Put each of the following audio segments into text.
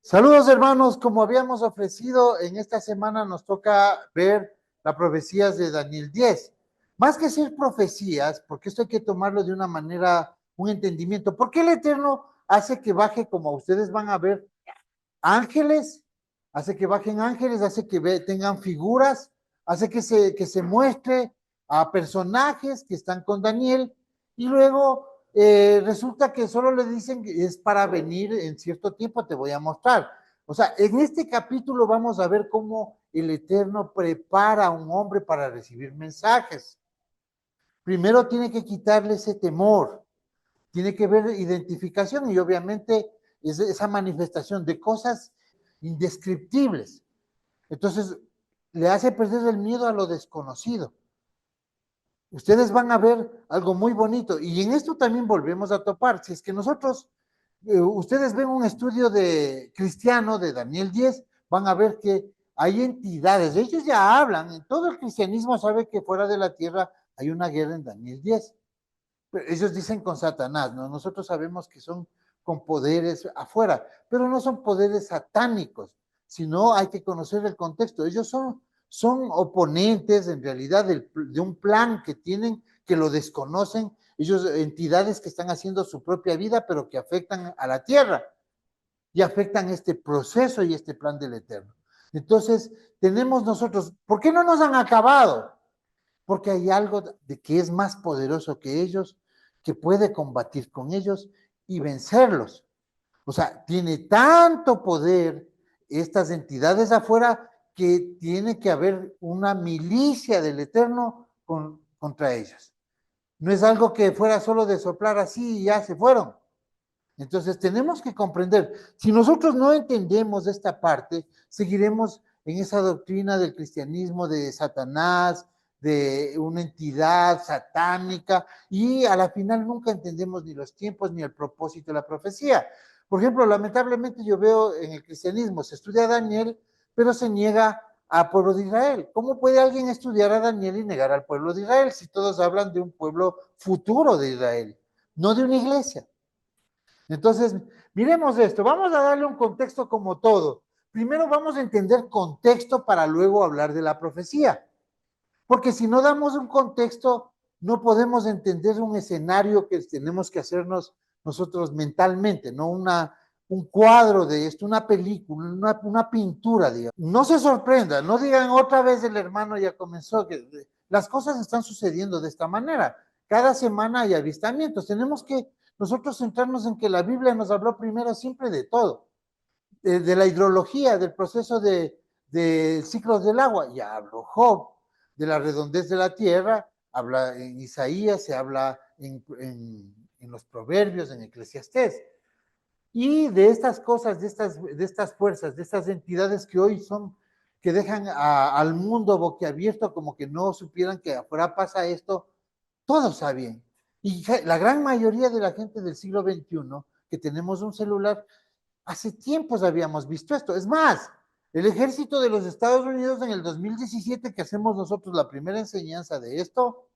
Saludos hermanos, como habíamos ofrecido, en esta semana nos toca ver las profecías de Daniel 10. Más que ser profecías, porque esto hay que tomarlo de una manera, un entendimiento. ¿Por qué el Eterno hace que baje, como ustedes van a ver, ángeles? Hace que bajen ángeles, hace que tengan figuras, hace que se muestre a personajes que están con Daniel y luego resulta que solo le dicen que es para venir en cierto tiempo, te voy a mostrar. O sea, en este capítulo vamos a ver cómo el Eterno prepara a un hombre para recibir mensajes. Primero tiene que quitarle ese temor, tiene que ver identificación y obviamente es esa manifestación de cosas indescriptibles. Entonces, le hace perder el miedo a lo desconocido. Ustedes van a ver algo muy bonito y en esto también volvemos a topar. Si es que nosotros, ustedes ven un estudio de cristiano de Daniel 10, van a ver que hay entidades, ellos ya hablan, todo el cristianismo sabe que fuera de la tierra hay una guerra en Daniel 10. Pero ellos dicen con Satanás, ¿no? Nosotros sabemos que son con poderes afuera, pero no son poderes satánicos, sino hay que conocer el contexto. Ellos son oponentes en realidad de un plan que tienen, que lo desconocen, ellos entidades que están haciendo su propia vida, pero que afectan a la tierra y afectan este proceso y este plan del Eterno. Entonces, tenemos nosotros, ¿por qué no nos han acabado? Porque hay algo de que es más poderoso que ellos, que puede combatir con ellos y vencerlos. O sea, tiene tanto poder estas entidades afuera que tiene que haber una milicia del Eterno contra ellos. No es algo que fuera solo de soplar así y ya se fueron. Entonces tenemos que comprender, si nosotros no entendemos esta parte, seguiremos en esa doctrina del cristianismo de Satanás, de una entidad satánica, y a la final nunca entendemos ni los tiempos ni el propósito de la profecía. Por ejemplo, lamentablemente yo veo en el cristianismo, se estudia a Daniel, pero se niega al pueblo de Israel. ¿Cómo puede alguien estudiar a Daniel y negar al pueblo de Israel si todos hablan de un pueblo futuro de Israel, no de una iglesia? Entonces, miremos esto, vamos a darle un contexto como todo. Primero vamos a entender contexto para luego hablar de la profecía, porque si no damos un contexto, no podemos entender un escenario que tenemos que hacernos nosotros mentalmente, no un cuadro de esto, una película, una pintura, digamos. No se sorprendan, no digan otra vez el hermano ya comenzó, que las cosas están sucediendo de esta manera. Cada semana hay avistamientos, tenemos que nosotros centrarnos en que la Biblia nos habló primero siempre de todo, de la hidrología, del proceso de ciclos del agua, ya habló Job, de la redondez de la tierra, habla en Isaías, se habla en los proverbios, en Eclesiastés. Y de estas cosas, de estas fuerzas, de estas entidades que hoy son, que dejan al mundo boquiabierto como que no supieran que afuera pasa esto, todos sabían. Y la gran mayoría de la gente del siglo XXI, que tenemos un celular, hace tiempos habíamos visto esto. Es más, el ejército de los Estados Unidos en el 2017, que hacemos nosotros la primera enseñanza de esto,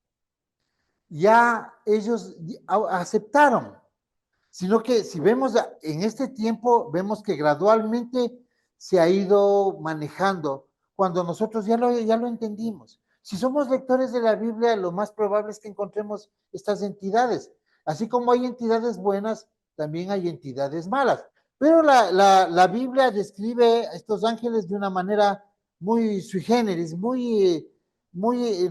ya ellos aceptaron. Sino que si vemos en este tiempo, vemos que gradualmente se ha ido manejando cuando nosotros ya lo entendimos. Si somos lectores de la Biblia, lo más probable es que encontremos estas entidades. Así como hay entidades buenas, también hay entidades malas. Pero la Biblia describe a estos ángeles de una manera muy sui generis, muy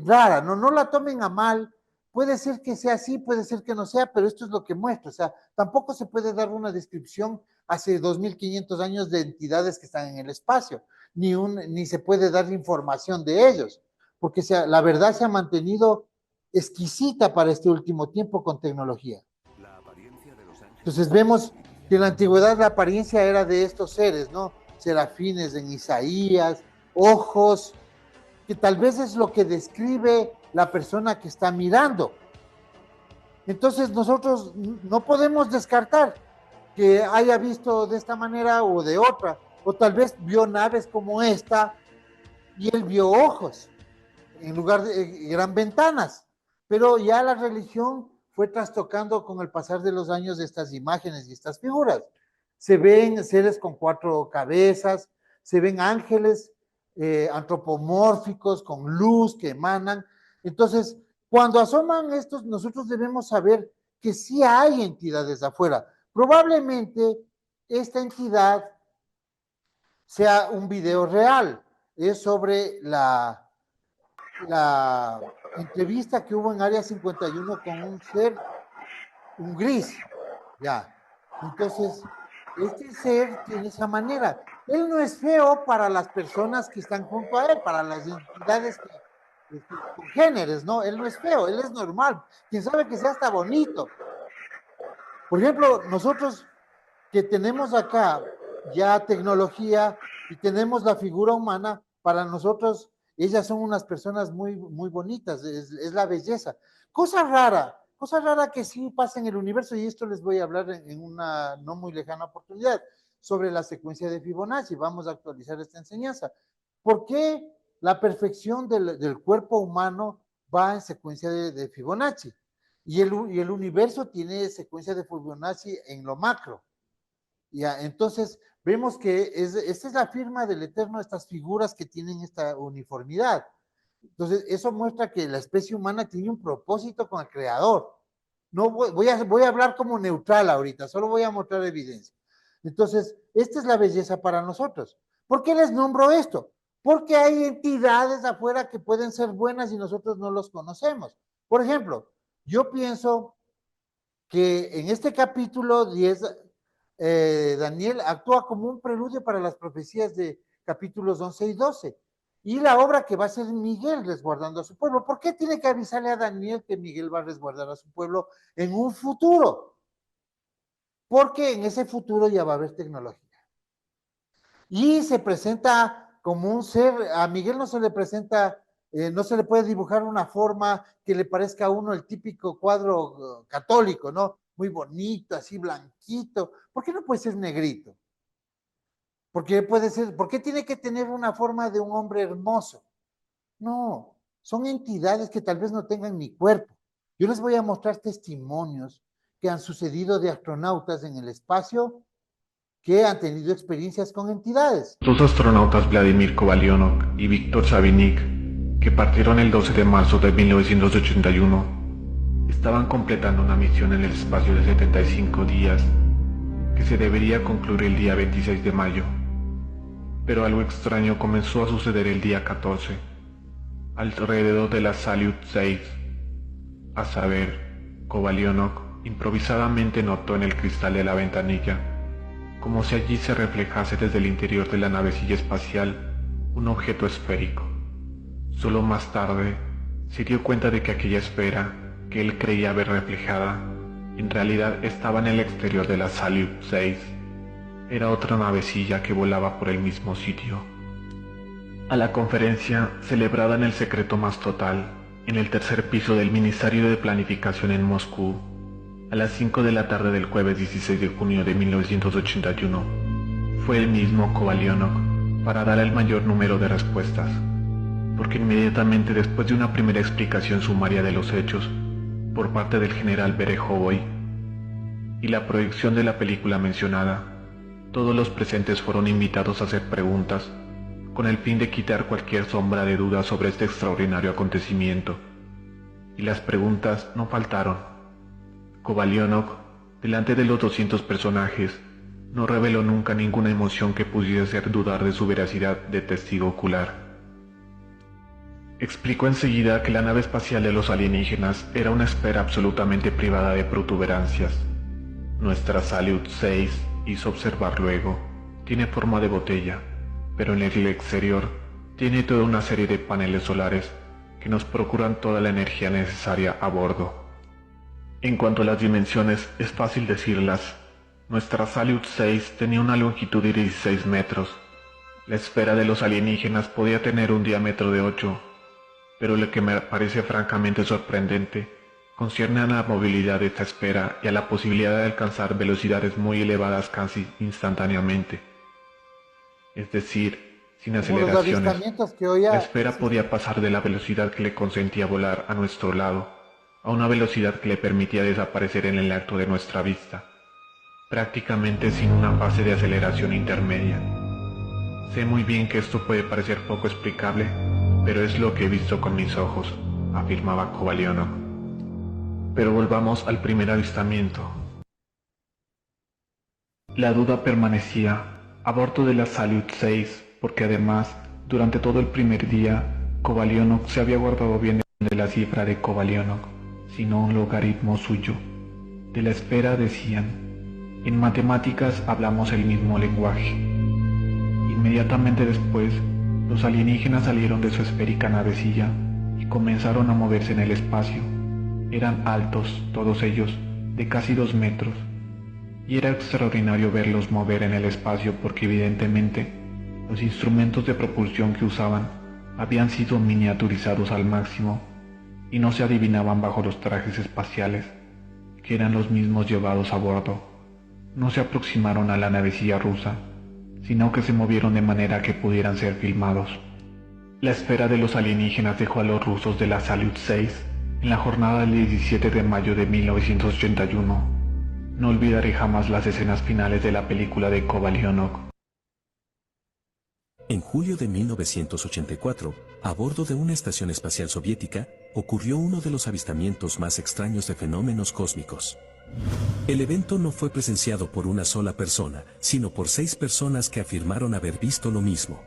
rara. No la tomen a mal. Puede ser que sea así, puede ser que no sea, pero esto es lo que muestra. O sea, tampoco se puede dar una descripción hace 2500 años de entidades que están en el espacio, ni se puede dar información de ellos, porque la verdad se ha mantenido exquisita para este último tiempo con tecnología. Entonces vemos que en la antigüedad la apariencia era de estos seres, ¿no? Serafines en Isaías, ojos, que tal vez es lo que describe la persona que está mirando. Entonces nosotros no podemos descartar que haya visto de esta manera o de otra, o tal vez vio naves como esta y él vio ojos en lugar de gran ventanas, pero ya la religión fue trastocando con el pasar de los años de estas imágenes y estas figuras. se ven seres con 4 cabezas, se ven ángeles antropomórficos con luz que emanan. Entonces, cuando asoman estos, nosotros debemos saber que sí hay entidades afuera. Probablemente esta entidad sea un video real. Es sobre la entrevista que hubo en Área 51 con un ser, un gris, ya. Entonces, este ser tiene esa manera. Él no es feo para las personas que están junto a él, para las entidades congéneres, ¿no? Él no es feo, él es normal. Quién sabe que sea hasta bonito. Por ejemplo, nosotros que tenemos acá ya tecnología y tenemos la figura humana, para nosotros ellas son unas personas muy, muy bonitas, es la belleza. Cosa rara que sí pasa en el universo, y esto les voy a hablar en una no muy lejana oportunidad, sobre la secuencia de Fibonacci. Vamos a actualizar esta enseñanza. ¿Por qué la perfección del cuerpo humano va en secuencia de Fibonacci? Y el universo tiene secuencia de Fibonacci en lo macro. Ya, entonces vemos que esta es la firma del Eterno, estas figuras que tienen esta uniformidad. Entonces, eso muestra que la especie humana tiene un propósito con el Creador. No voy a hablar como neutral ahorita, solo voy a mostrar evidencia. Entonces, esta es la belleza para nosotros. ¿Por qué les nombro esto? Porque hay entidades afuera que pueden ser buenas y nosotros no los conocemos. Por ejemplo, yo pienso que en este capítulo 10, Daniel actúa como un preludio para las profecías de capítulos 11 y 12. Y la obra que va a ser Miguel resguardando a su pueblo. ¿Por qué tiene que avisarle a Daniel que Miguel va a resguardar a su pueblo en un futuro? Porque en ese futuro ya va a haber tecnología. Y se presenta como un ser, a Miguel no se le presenta, no se le puede dibujar una forma que le parezca a uno el típico cuadro católico, ¿no? Muy bonito, así blanquito. ¿Por qué no puede ser negrito? ¿Por qué tiene que tener una forma de un hombre hermoso? No, son entidades que tal vez no tengan ni cuerpo. Yo les voy a mostrar testimonios que han sucedido de astronautas en el espacio que han tenido experiencias con entidades. Los astronautas Vladimir Kovalyonok y Viktor Savinik, que partieron el 12 de marzo de 1981, estaban completando una misión en el espacio de 75 días, que se debería concluir el día 26 de mayo. Pero algo extraño comenzó a suceder el día 14, alrededor de la Salyut 6. A saber, Kovalyonok improvisadamente notó en el cristal de la ventanilla, como si allí se reflejase desde el interior de la navecilla espacial un objeto esférico. Solo más tarde se dio cuenta de que aquella esfera que él creía ver reflejada en realidad estaba en el exterior de la Salyut 6. Era otra navecilla que volaba por el mismo sitio. A la conferencia, celebrada en el secreto más total, en el tercer piso del Ministerio de Planificación en Moscú, a las 5 de la tarde del jueves 16 de junio de 1981, fue el mismo Kovalyonok para dar el mayor número de respuestas, porque inmediatamente después de una primera explicación sumaria de los hechos por parte del general Berejovoy y la proyección de la película mencionada, todos los presentes fueron invitados a hacer preguntas con el fin de quitar cualquier sombra de duda sobre este extraordinario acontecimiento. Y las preguntas no faltaron. Kovalyonok, delante de los 200 personajes, no reveló nunca ninguna emoción que pudiese hacer dudar de su veracidad de testigo ocular. Explicó enseguida que la nave espacial de los alienígenas era una esfera absolutamente privada de protuberancias. Nuestra Salyut 6, hizo observar luego, tiene forma de botella, pero en el exterior tiene toda una serie de paneles solares que nos procuran toda la energía necesaria a bordo. En cuanto a las dimensiones, es fácil decirlas. Nuestra Salyut 6 tenía una longitud de 16 metros. La esfera de los alienígenas podía tener un diámetro de 8, pero lo que me parece francamente sorprendente concierne a la movilidad de esta esfera y a la posibilidad de alcanzar velocidades muy elevadas casi instantáneamente. Es decir, sin aceleraciones, la esfera podía pasar de la velocidad que le consentía volar a nuestro lado a una velocidad que le permitía desaparecer en el acto de nuestra vista. prácticamente sin una fase de aceleración intermedia. Sé muy bien que esto puede parecer poco explicable, pero es lo que he visto con mis ojos, afirmaba Kovalionov. Pero volvamos al primer avistamiento. La duda permanecía a bordo de la Salyut 6, porque además, durante todo el primer día, Kovalionov se había guardado bien de la cifra de Kovalionov, sino un logaritmo suyo. De la esfera decían, en matemáticas hablamos el mismo lenguaje. Inmediatamente después, los alienígenas salieron de su esférica navecilla y comenzaron a moverse en el espacio. Eran altos, todos ellos, de casi 2 metros, y era extraordinario verlos mover en el espacio porque evidentemente los instrumentos de propulsión que usaban habían sido miniaturizados al máximo y no se adivinaban bajo los trajes espaciales, que eran los mismos llevados a bordo. No se aproximaron a la navecilla rusa, sino que se movieron de manera que pudieran ser filmados. La esfera de los alienígenas dejó a los rusos de la Salyut 6 en la jornada del 17 de mayo de 1981. No olvidaré jamás las escenas finales de la película de Kovalionov. En julio de 1984, a bordo de una estación espacial soviética, ocurrió uno de los avistamientos más extraños de fenómenos cósmicos. El evento no fue presenciado por una sola persona, sino por 6 personas que afirmaron haber visto lo mismo.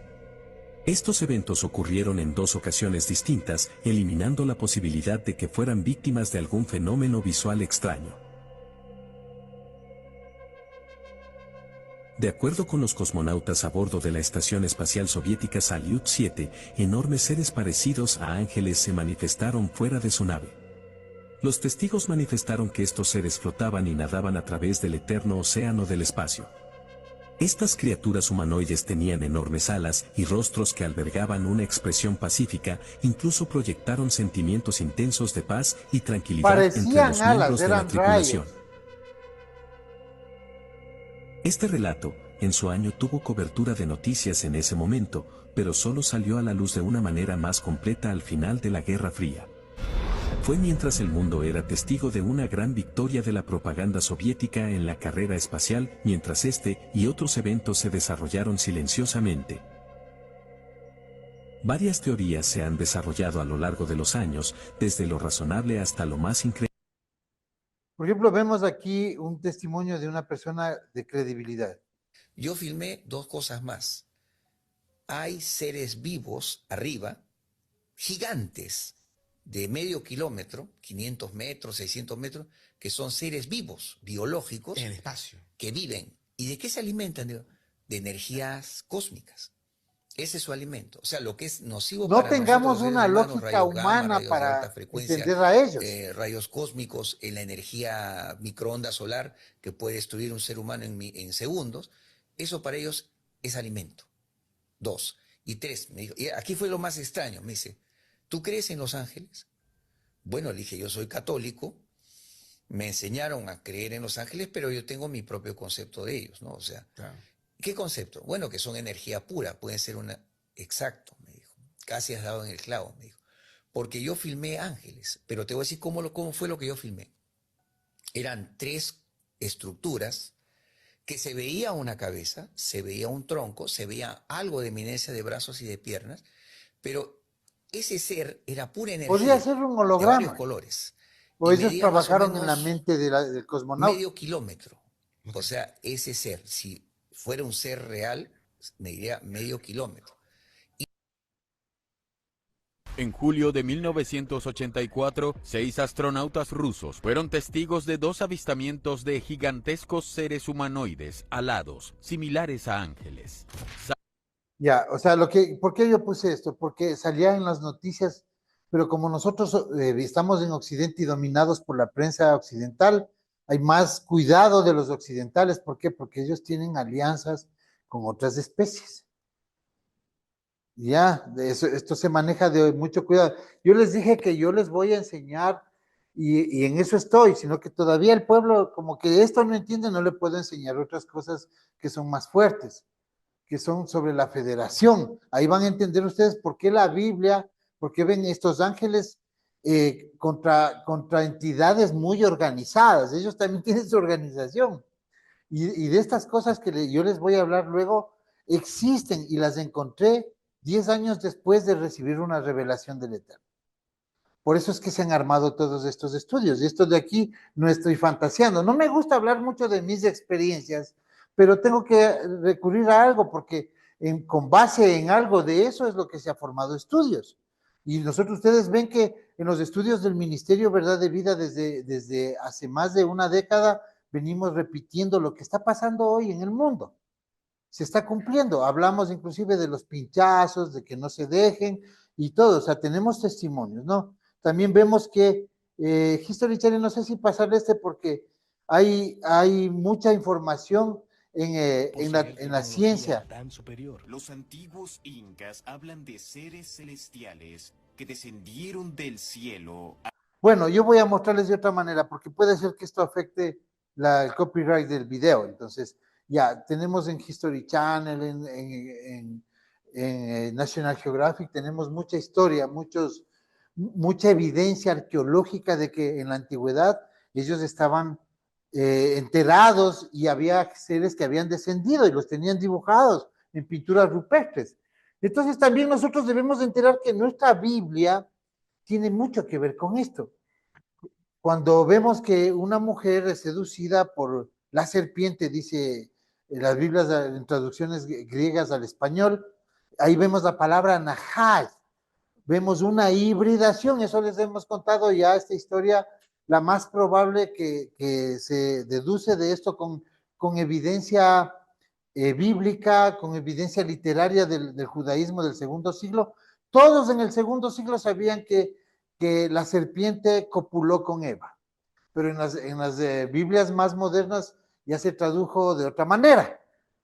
Estos eventos ocurrieron en 2 ocasiones distintas, eliminando la posibilidad de que fueran víctimas de algún fenómeno visual extraño. De acuerdo con los cosmonautas a bordo de la estación espacial soviética Salyut 7, enormes seres parecidos a ángeles se manifestaron fuera de su nave. Los testigos manifestaron que estos seres flotaban y nadaban a través del eterno océano del espacio. Estas criaturas humanoides tenían enormes alas y rostros que albergaban una expresión pacífica, incluso proyectaron sentimientos intensos de paz y tranquilidad entre los miembros de la tripulación. Este relato, en su año tuvo cobertura de noticias en ese momento, pero solo salió a la luz de una manera más completa al final de la Guerra Fría. Fue mientras el mundo era testigo de una gran victoria de la propaganda soviética en la carrera espacial, mientras este y otros eventos se desarrollaron silenciosamente. Varias teorías se han desarrollado a lo largo de los años, desde lo razonable hasta lo más increíble. Por ejemplo, vemos aquí un testimonio de una persona de credibilidad. Yo filmé 2 cosas más. Hay seres vivos arriba, gigantes, de medio kilómetro, 500 metros, 600 metros, que son seres vivos, biológicos. En el espacio. Que viven. ¿Y de qué se alimentan? De energías cósmicas. Ese es su alimento. O sea, lo que es nocivo no para tengamos nosotros, una humanos, lógica rayos gamma, humana rayos de para alta frecuencia, entender a ellos. Rayos cósmicos en la energía microondas solar que puede destruir un ser humano en segundos. Eso para ellos es alimento. 2. Y 3, me dijo, y aquí fue lo más extraño, me dice, ¿tú crees en los ángeles? Bueno, le dije, yo soy católico, me enseñaron a creer en los ángeles, pero yo tengo mi propio concepto de ellos, ¿no? O sea, claro. ¿Qué concepto? Bueno, que son energía pura, pueden ser una... Exacto, me dijo, casi has dado en el clavo, me dijo, porque yo filmé ángeles, pero te voy a decir cómo fue lo que yo filmé. Eran 3 estructuras que se veía una cabeza, se veía un tronco, se veía algo de eminencia de brazos y de piernas, pero ese ser era pura energía. Podría ser un holograma. De varios colores. O ellos trabajaron en la mente del cosmonauta. Medio kilómetro. O sea, ese ser, si fuera un ser real, mediría medio kilómetro. En julio de 1984, 6 astronautas rusos fueron testigos de 2 avistamientos de gigantescos seres humanoides alados, similares a ángeles. Ya, o sea, ¿por qué yo puse esto? Porque salía en las noticias, pero como nosotros estamos en Occidente y dominados por la prensa occidental, hay más cuidado de los occidentales. ¿Por qué? Porque ellos tienen alianzas con otras especies. Ya, esto se maneja de mucho cuidado. Yo les dije que yo les voy a enseñar y en eso estoy, sino que todavía el pueblo como que esto no entiende, no le puedo enseñar otras cosas que son más fuertes, que son sobre la federación. Ahí van a entender ustedes por qué la Biblia, por qué ven estos ángeles contra entidades muy organizadas. Ellos también tienen su organización. Y de estas cosas que yo les voy a hablar luego, existen y las encontré 10 años después de recibir una revelación del Eterno. Por eso es que se han armado todos estos estudios. Y esto de aquí no estoy fantaseando. No me gusta hablar mucho de mis experiencias, pero tengo que recurrir a algo porque con base en algo de eso es lo que se ha formado estudios. Y ustedes ven que en los estudios del Ministerio Verdad de Vida desde hace más de una década venimos repitiendo lo que está pasando hoy en el mundo. Se está cumpliendo. Hablamos inclusive de los pinchazos, de que no se dejen y todo. O sea, tenemos testimonios, ¿no? También vemos que History Channel, no sé si pasarle porque hay mucha información en la ciencia. Tan superior. Los antiguos incas hablan de seres celestiales que descendieron del cielo. Bueno, yo voy a mostrarles de otra manera porque puede ser que esto afecte el copyright del video. Entonces, ya tenemos en History Channel, en National Geographic, tenemos mucha historia, mucha evidencia arqueológica de que en la antigüedad ellos estaban enterados y había seres que habían descendido y los tenían dibujados en pinturas rupestres. Entonces también nosotros debemos enterar que nuestra Biblia tiene mucho que ver con esto. Cuando vemos que una mujer es seducida por la serpiente, dice en las Biblias en traducciones griegas al español, ahí vemos la palabra Nahal. Vemos una hibridación, eso les hemos contado ya esta historia, la más probable que se deduce de esto con evidencia bíblica, con evidencia literaria del judaísmo del segundo siglo. Todos en el segundo siglo sabían que la serpiente copuló con Eva, pero en las Biblias más modernas ya se tradujo de otra manera.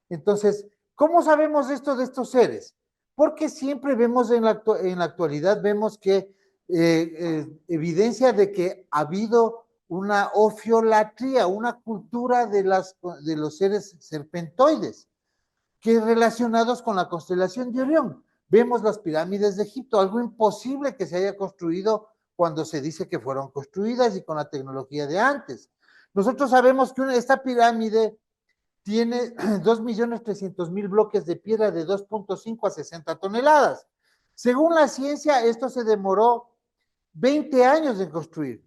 Entonces, ¿cómo sabemos esto de estos seres? Porque siempre vemos en la actualidad, vemos que evidencia de que ha habido una ofiolatría, una cultura de los seres serpentoides, que relacionados con la constelación de Orión. Vemos las pirámides de Egipto, algo imposible que se haya construido cuando se dice que fueron construidas y con la tecnología de antes. Nosotros sabemos que esta pirámide tiene 2.300.000 bloques de piedra de 2.5 a 60 toneladas. Según la ciencia, esto se demoró 20 años en construir,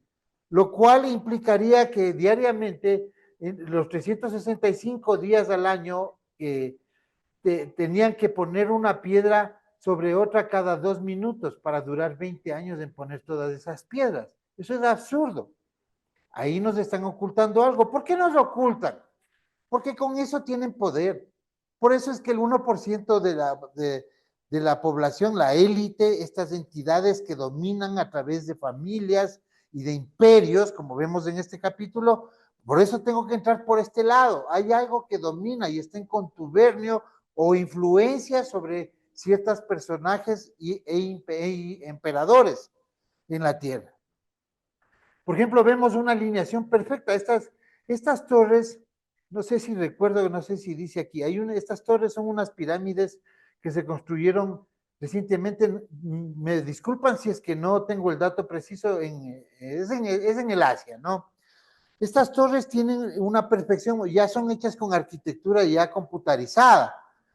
lo cual implicaría que diariamente, en los 365 días al año, tenían que poner una piedra sobre otra cada 2 minutos para durar 20 años en poner todas esas piedras. Eso es absurdo. Ahí nos están ocultando algo. ¿Por qué nos lo ocultan? Porque con eso tienen poder. Por eso es que el 1% de la población, la élite, estas entidades que dominan a través de familias y de imperios, como vemos en este capítulo, por eso tengo que entrar por este lado. Hay algo que domina y está en contubernio o influencia sobre ciertos personajes e emperadores en la tierra. Por ejemplo, vemos una alineación perfecta. Estas torres, no sé si recuerdo, no sé si dice aquí, estas torres son unas pirámides que se construyeron recientemente. Me disculpan si es que no tengo el dato preciso, es en el Asia, ¿no? Estas torres tienen una perfección, ya son hechas con arquitectura ya computarizada,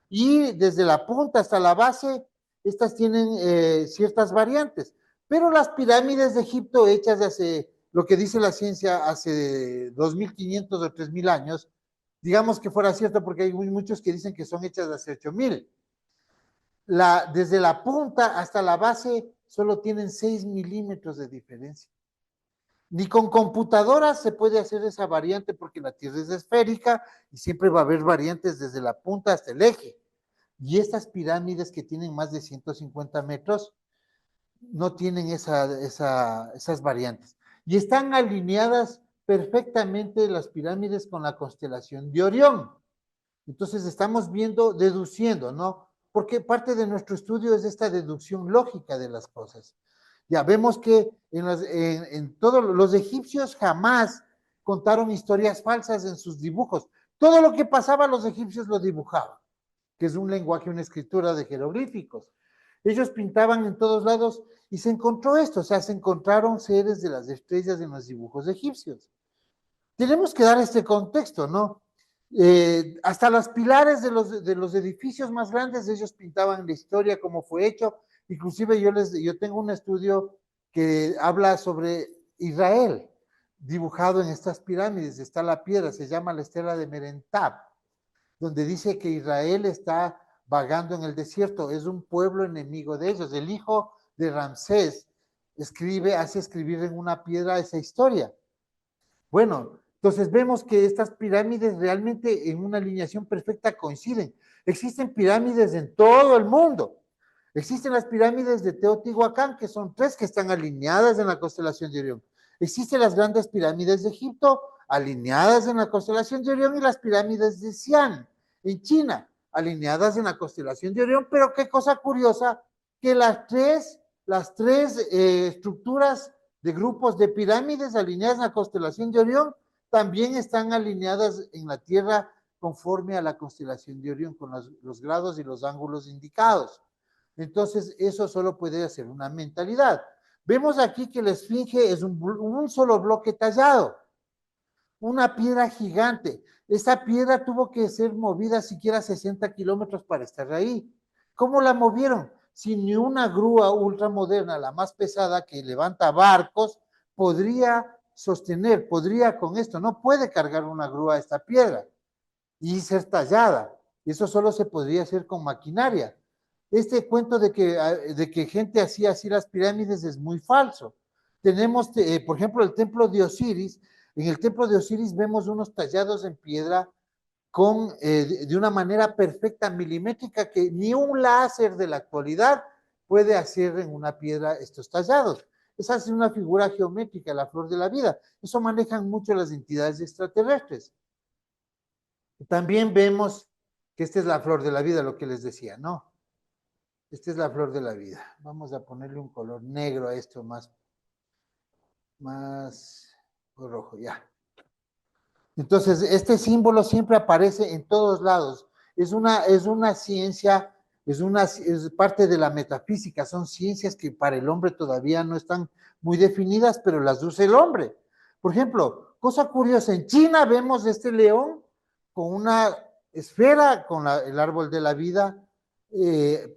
y desde la punta hasta la base, estas tienen ciertas variantes, pero las pirámides de Egipto hechas hace, lo que dice la ciencia, hace 2.500 o 3.000 años, digamos que fuera cierto porque hay muchos que dicen que son hechas hace 8.000. Desde la punta hasta la base solo tienen 6 milímetros de diferencia. Ni con computadoras se puede hacer esa variante porque la Tierra es esférica y siempre va a haber variantes desde la punta hasta el eje. Y estas pirámides que tienen más de 150 metros no tienen esas variantes. Y están alineadas perfectamente las pirámides con la constelación de Orión. Entonces estamos deduciendo, ¿no? Porque parte de nuestro estudio es esta deducción lógica de las cosas. Ya vemos que en todos los egipcios jamás contaron historias falsas en sus dibujos. Todo lo que pasaba los egipcios lo dibujaban, que es un lenguaje, una escritura de jeroglíficos. Ellos pintaban en todos lados y se encontró esto, o sea, se encontraron seres de las estrellas en los dibujos egipcios. Tenemos que dar este contexto, ¿no? Hasta los pilares de los edificios más grandes, ellos pintaban la historia, cómo fue hecho. Inclusive yo tengo un estudio que habla sobre Israel, dibujado en estas pirámides. Está la piedra, se llama la estela de Merentab, donde dice que Israel está vagando en el desierto, es un pueblo enemigo de ellos. El hijo de Ramsés hace escribir en una piedra esa historia. Bueno, entonces vemos que estas pirámides realmente en una alineación perfecta coinciden. Existen pirámides en todo el mundo. Existen las pirámides de Teotihuacán, que son 3 que están alineadas en la constelación de Orión. Existen las grandes pirámides de Egipto, alineadas en la constelación de Orión, y las pirámides de Xi'an, en China, alineadas en la constelación de Orión. Pero qué cosa curiosa, que las tres estructuras de grupos de pirámides alineadas en la constelación de Orión también están alineadas en la Tierra conforme a la constelación de Orión, con los grados y los ángulos indicados. Entonces, eso solo puede ser una mentalidad. Vemos aquí que la esfinge es un solo bloque tallado, una piedra gigante. Esa piedra tuvo que ser movida siquiera 60 kilómetros para estar ahí. ¿Cómo la movieron? Sin ni una grúa ultramoderna, la más pesada que levanta barcos, podría sostener, podría con esto, no puede cargar una grúa esta piedra y ser tallada. Eso solo se podría hacer con maquinaria. Este cuento de que gente hacía así las pirámides es muy falso. Tenemos, por ejemplo, el templo de Osiris. En el templo de Osiris vemos unos tallados en piedra de una manera perfecta, milimétrica, que ni un láser de la actualidad puede hacer en una piedra estos tallados. Esa es una figura geométrica, la flor de la vida. Eso manejan mucho las entidades extraterrestres. También vemos que esta es la flor de la vida, lo que les decía, ¿no? Esta es la flor de la vida. Vamos a ponerle un color negro a esto, más rojo, ya. Entonces, este símbolo siempre aparece en todos lados. Es una ciencia, es parte de la metafísica. Son ciencias que para el hombre todavía no están muy definidas, pero las usa el hombre. Por ejemplo, cosa curiosa, en China vemos este león con una esfera, con el árbol de la vida,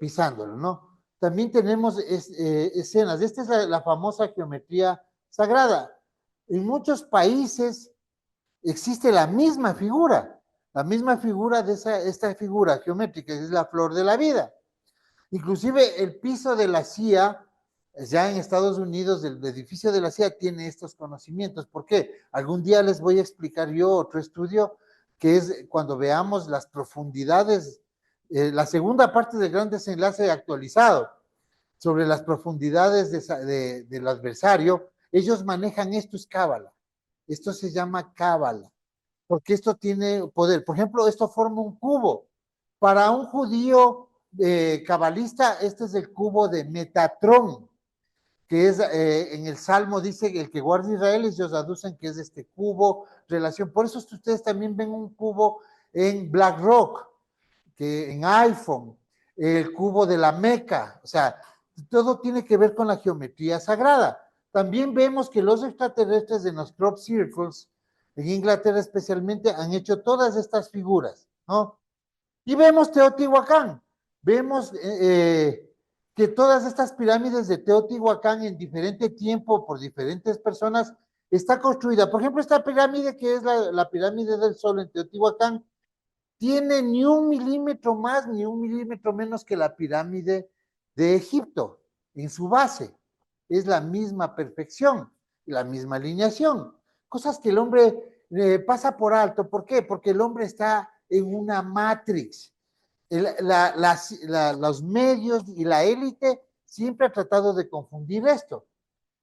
pisándolo, ¿no? También tenemos escenas. Esta es la famosa geometría sagrada. En muchos países existe la misma figura de esta figura geométrica, que es la flor de la vida. Inclusive el piso de la CIA, ya en Estados Unidos, el edificio de la CIA tiene estos conocimientos. ¿Por qué? Algún día les voy a explicar yo otro estudio, que es cuando veamos las profundidades, la segunda parte del gran desenlace actualizado, sobre las profundidades del adversario. Ellos manejan esto, es cábala. Esto se llama cábala, porque esto tiene poder. Por ejemplo, esto forma un cubo. Para un judío cabalista, este es el cubo de Metatrón, que es, en el Salmo dice que el que guarda Israel, ellos aducen que es este cubo, relación. Por eso ustedes también ven un cubo en BlackRock, que en iPhone, el cubo de la Meca, o sea, todo tiene que ver con la geometría sagrada. También vemos que los extraterrestres de los crop circles, en Inglaterra especialmente, han hecho todas estas figuras, ¿no? Y vemos Teotihuacán, vemos que todas estas pirámides de Teotihuacán en diferente tiempo, por diferentes personas, está construida. Por ejemplo, esta pirámide que es la pirámide del Sol en Teotihuacán, tiene ni un milímetro más ni un milímetro menos que la pirámide de Egipto en su base. Es la misma perfección, la misma alineación. Cosas que el hombre pasa por alto. ¿Por qué? Porque el hombre está en una matrix. Los medios y la élite siempre ha tratado de confundir esto.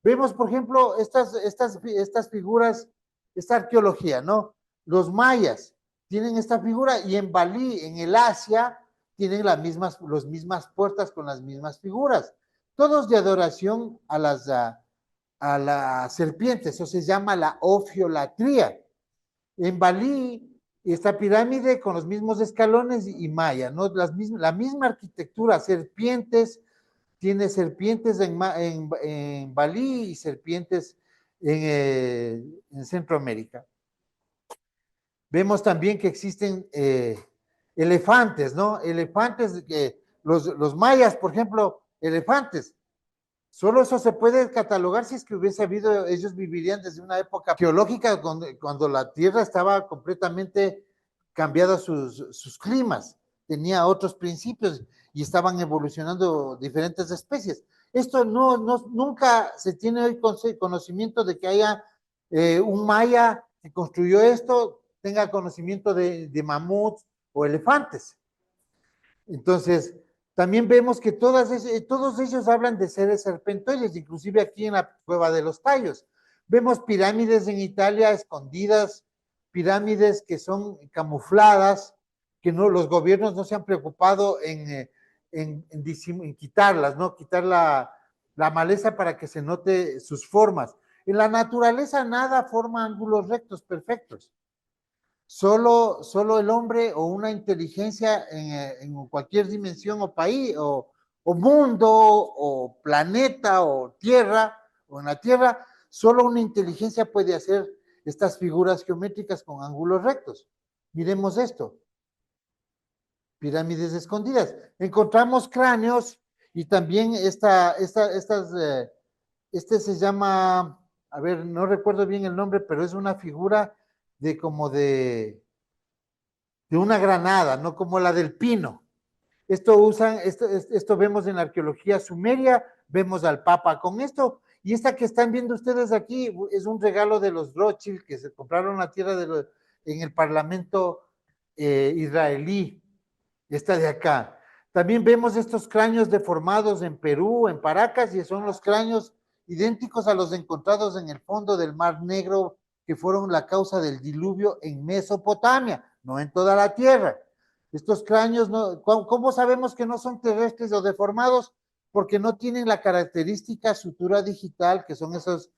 Vemos, por ejemplo, estas figuras, esta arqueología, ¿no? Los mayas tienen esta figura, y en Bali, en el Asia, tienen las mismas puertas con las mismas figuras, todos de adoración a las serpientes. Eso se llama la ofiolatría. En Bali, esta pirámide con los mismos escalones y maya, ¿no? La misma arquitectura, serpientes, tiene serpientes en Bali y serpientes en Centroamérica. Vemos también que existen elefantes, ¿no? Elefantes, los mayas, por ejemplo, elefantes. Solo eso se puede catalogar si es que hubiese habido, ellos vivirían desde una época geológica cuando la Tierra estaba completamente cambiada sus climas, tenía otros principios y estaban evolucionando diferentes especies. Esto nunca se tiene hoy conocimiento de que haya un maya que construyó esto, tenga conocimiento de mamuts o elefantes. Entonces, también vemos que todos ellos hablan de seres serpentoides, inclusive aquí en la Cueva de los Tallos. Vemos pirámides en Italia escondidas, pirámides que son camufladas, que no, los gobiernos no se han preocupado en quitarlas, ¿no? Quitar la maleza para que se note sus formas. En la naturaleza nada forma ángulos rectos perfectos. Solo el hombre o una inteligencia en cualquier dimensión o país o mundo o planeta o tierra o en la tierra, solo una inteligencia puede hacer estas figuras geométricas con ángulos rectos. Miremos esto. Pirámides escondidas. Encontramos cráneos y también este se llama, a ver, no recuerdo bien el nombre, pero es una figura de como de una granada, no como la del pino. Esto vemos en la arqueología sumeria, vemos al Papa con esto, y esta que están viendo ustedes aquí es un regalo de los Rothschild que se compraron la tierra en el Parlamento israelí, esta de acá. También vemos estos cráneos deformados en Perú, en Paracas, y son los cráneos idénticos a los encontrados en el fondo del Mar Negro, que fueron la causa del diluvio en Mesopotamia, no en toda la tierra. Estos cráneos, ¿cómo sabemos que no son terrestres o deformados? Porque no tienen la característica sutura digital, que son esas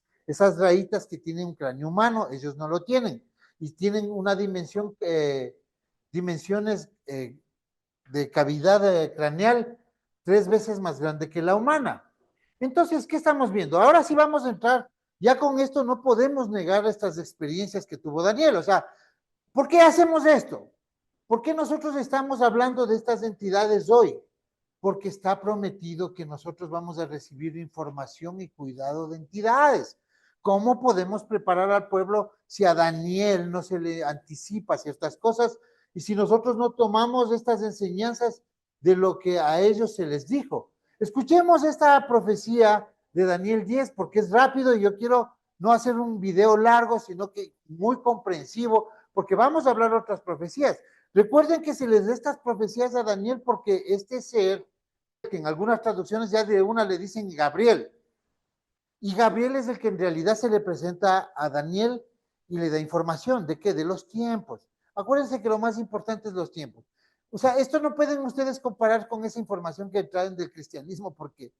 rayitas que tienen un cráneo humano, ellos no lo tienen, y tienen una dimensiones de cavidad craneal 3 veces más grande que la humana. Entonces, ¿qué estamos viendo? Ahora sí vamos a entrar, ya con esto no podemos negar estas experiencias que tuvo Daniel, o sea, ¿por qué hacemos esto? ¿Por qué nosotros estamos hablando de estas entidades hoy? Porque está prometido que nosotros vamos a recibir información y cuidado de entidades. ¿Cómo podemos preparar al pueblo si a Daniel no se le anticipa ciertas cosas y si nosotros no tomamos estas enseñanzas de lo que a ellos se les dijo? Escuchemos esta profecía de Daniel 10 porque es rápido y yo quiero no hacer un video largo, sino que muy comprensivo, porque vamos a hablar de otras profecías. Recuerden que se les da estas profecías a Daniel porque este ser, que en algunas traducciones ya de una le dicen Gabriel, y Gabriel es el que en realidad se le presenta a Daniel y le da información, ¿de qué? De los tiempos. Acuérdense que lo más importante es los tiempos. O sea, esto no pueden ustedes comparar con esa información que traen del cristianismo porque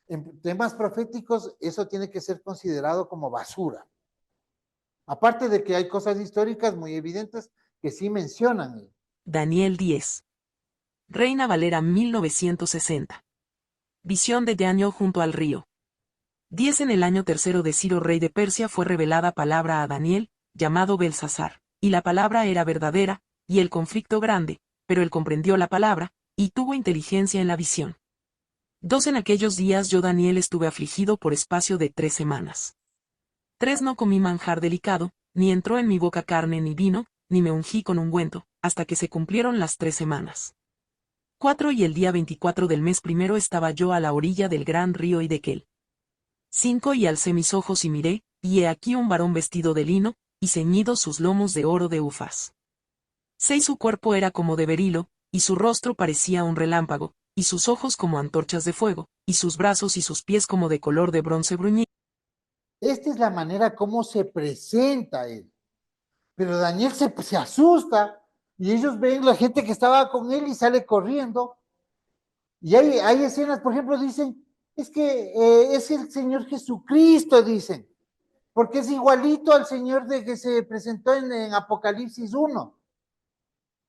en temas proféticos eso tiene que ser considerado como basura. Aparte de que hay cosas históricas muy evidentes que sí mencionan. Daniel 10. Reina Valera 1960. Visión de Daniel junto al río. 10 En el año tercero de Ciro rey de Persia fue revelada palabra a Daniel, llamado Belsasar, y la palabra era verdadera, y el conflicto grande, pero él comprendió la palabra, y tuvo inteligencia en la visión. 2 En aquellos días yo Daniel estuve afligido por espacio de 3 semanas. 3 No comí manjar delicado, ni entró en mi boca carne ni vino, ni me ungí con ungüento, hasta que se cumplieron las 3 semanas. 4 Y el día 24 del mes primero estaba yo a la orilla del gran río Hiddekel. 5 Y alcé mis ojos y miré, y he aquí un varón vestido de lino, y ceñidos sus lomos de oro de Ufaz. 6 Su cuerpo era como de berilo, y su rostro parecía un relámpago, y sus ojos como antorchas de fuego, y sus brazos y sus pies como de color de bronce bruñido. Esta es la manera como se presenta él. Pero Daniel se asusta y ellos ven la gente que estaba con él y sale corriendo. Y hay escenas, por ejemplo, dicen, es que es el Señor Jesucristo, dicen, porque es igualito al Señor de que se presentó en Apocalipsis 1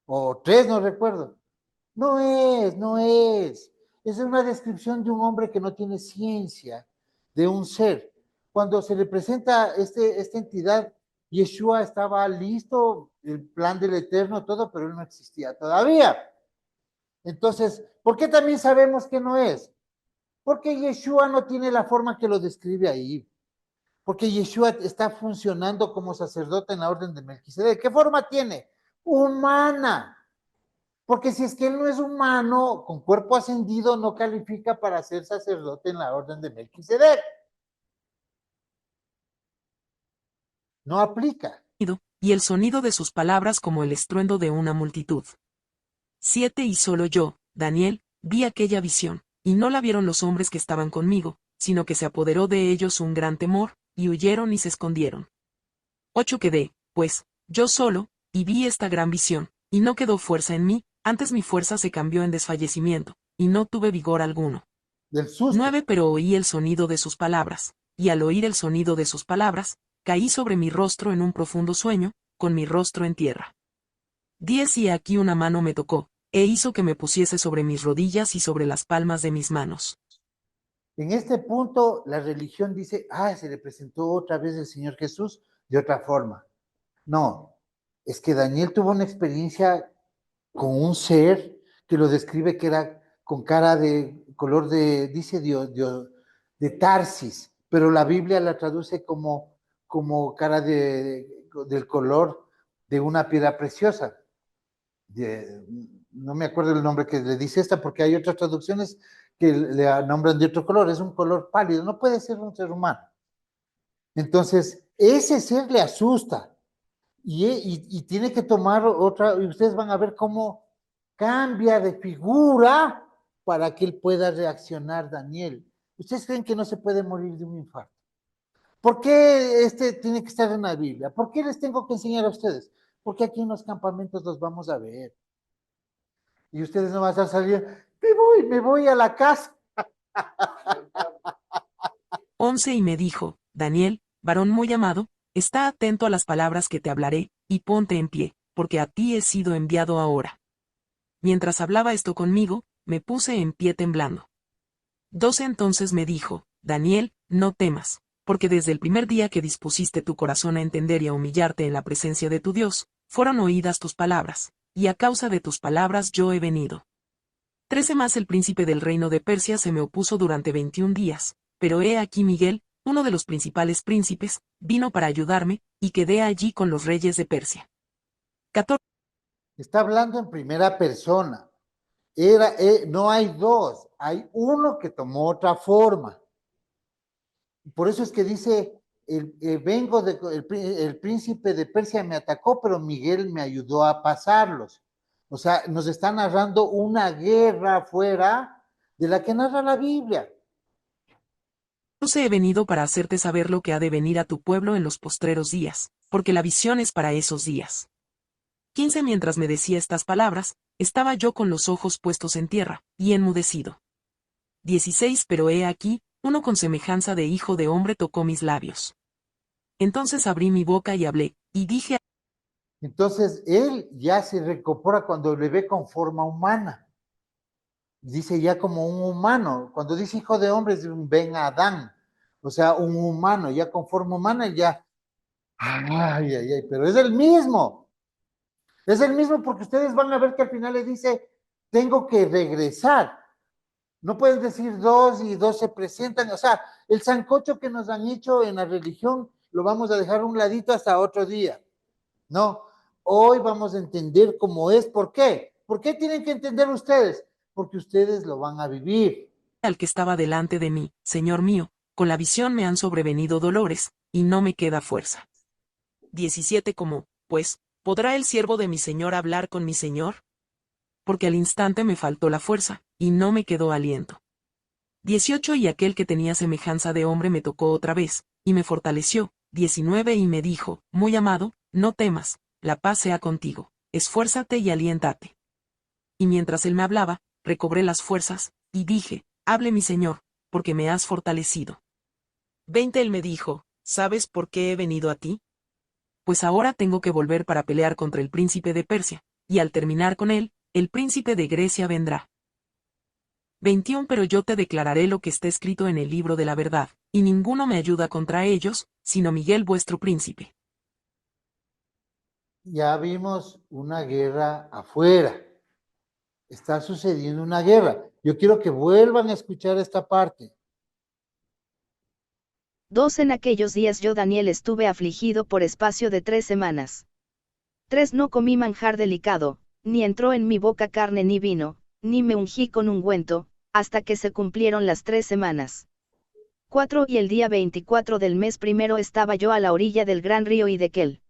o 3, no recuerdo. No es. Es una descripción de un hombre que no tiene ciencia, de un ser. Cuando se le presenta esta entidad, Yeshua estaba listo, el plan del Eterno, todo, pero él no existía todavía. Entonces, ¿por qué también sabemos que no es? Porque Yeshua no tiene la forma que lo describe ahí. Porque Yeshua está funcionando como sacerdote en la orden de Melquisedec. ¿Qué forma tiene? Humana. Porque si es que él no es humano, con cuerpo ascendido, no califica para ser sacerdote en la orden de Melquisedec. No aplica. Y el sonido de sus palabras como el estruendo de una multitud. 7 Y solo yo, Daniel, vi aquella visión, y no la vieron los hombres que estaban conmigo, sino que se apoderó de ellos un gran temor, y huyeron y se escondieron. 8 Quedé, pues, yo solo, y vi esta gran visión, y no quedó fuerza en mí, antes mi fuerza se cambió en desfallecimiento, y no tuve vigor alguno. Del susto. 9 Pero oí el sonido de sus palabras, y al oír el sonido de sus palabras, caí sobre mi rostro en un profundo sueño, con mi rostro en tierra. 10 Y aquí una mano me tocó, e hizo que me pusiese sobre mis rodillas y sobre las palmas de mis manos. En este punto, la religión dice, se le presentó otra vez el Señor Jesús de otra forma. No, es que Daniel tuvo una experiencia con un ser que lo describe que era con cara de color de, dice Dios, de Tarsis, pero la Biblia la traduce como cara del color de una piedra preciosa. No me acuerdo el nombre que le dice esta, porque hay otras traducciones que le nombran de otro color, es un color pálido, no puede ser un ser humano. Entonces, ese ser le asusta y tiene que tomar otra, y ustedes van a ver cómo cambia de figura para que él pueda reaccionar, Daniel. ¿Ustedes creen que no se puede morir de un infarto? ¿Por qué este tiene que estar en la Biblia? ¿Por qué les tengo que enseñar a ustedes? Porque aquí en los campamentos los vamos a ver. Y ustedes no van a salir, me voy a la casa. 11 Y me dijo, Daniel, varón muy amado, está atento a las palabras que te hablaré, y ponte en pie, porque a ti he sido enviado ahora. Mientras hablaba esto conmigo, me puse en pie temblando. 12 Entonces me dijo, Daniel, no temas, porque desde el primer día que dispusiste tu corazón a entender y a humillarte en la presencia de tu Dios, fueron oídas tus palabras, y a causa de tus palabras yo he venido. 13 Más el príncipe del reino de Persia se me opuso durante 21 días, pero he aquí Miguel, uno de los principales príncipes, vino para ayudarme, y quedé allí con los reyes de Persia. 14 Está hablando en primera persona. No hay dos, hay uno que tomó otra forma. Por eso es que dice, el príncipe de Persia me atacó, pero Miguel me ayudó a pasarlos. O sea, nos está narrando una guerra fuera de la que narra la Biblia. He venido para hacerte saber lo que ha de venir a tu pueblo en los postreros días, porque la visión es para esos días. 15 Mientras me decía estas palabras, estaba yo con los ojos puestos en tierra, y enmudecido. 16 Pero he aquí, uno con semejanza de hijo de hombre tocó mis labios. Entonces abrí mi boca y hablé, y dije. Entonces él ya se recupera cuando le ve con forma humana. Dice ya como un humano. Cuando dice hijo de hombre es un Ben Adán. O sea, un humano, ya con forma humana, ya. Pero es el mismo. Es el mismo porque ustedes van a ver que al final le dice, tengo que regresar. No pueden decir dos y dos se presentan. O sea, el sancocho que nos han hecho en la religión lo vamos a dejar un ladito hasta otro día. No, hoy vamos a entender cómo es. ¿Por qué? ¿Por qué tienen que entender ustedes? Porque ustedes lo van a vivir. Al que estaba delante de mí, Señor mío, con la visión me han sobrevenido dolores, y no me queda fuerza. 17 Pues, ¿podrá el siervo de mi Señor hablar con mi Señor? Porque al instante me faltó la fuerza, y no me quedó aliento. 18 Y aquel que tenía semejanza de hombre me tocó otra vez, y me fortaleció. 19 Y me dijo, muy amado, no temas, la paz sea contigo, esfuérzate y aliéntate. Y mientras él me hablaba, recobré las fuerzas, y dije, hable mi Señor, porque me has fortalecido. 20 Él me dijo, ¿sabes por qué he venido a ti? Pues ahora tengo que volver para pelear contra el príncipe de Persia, y al terminar con él, el príncipe de Grecia vendrá. 21 Pero yo te declararé lo que está escrito en el libro de la verdad, y ninguno me ayuda contra ellos, sino Miguel vuestro príncipe. ya vimos una guerra afuera. Está sucediendo una guerra. Yo quiero que vuelvan a escuchar esta parte. 2. En aquellos días yo Daniel estuve afligido por espacio de 3 semanas. 3. No comí manjar delicado, ni entró en mi boca carne ni vino, ni me ungí con ungüento, hasta que se cumplieron las 3 semanas. 4. Y el día 24 del mes primero estaba yo a la orilla del gran río Hiddekel.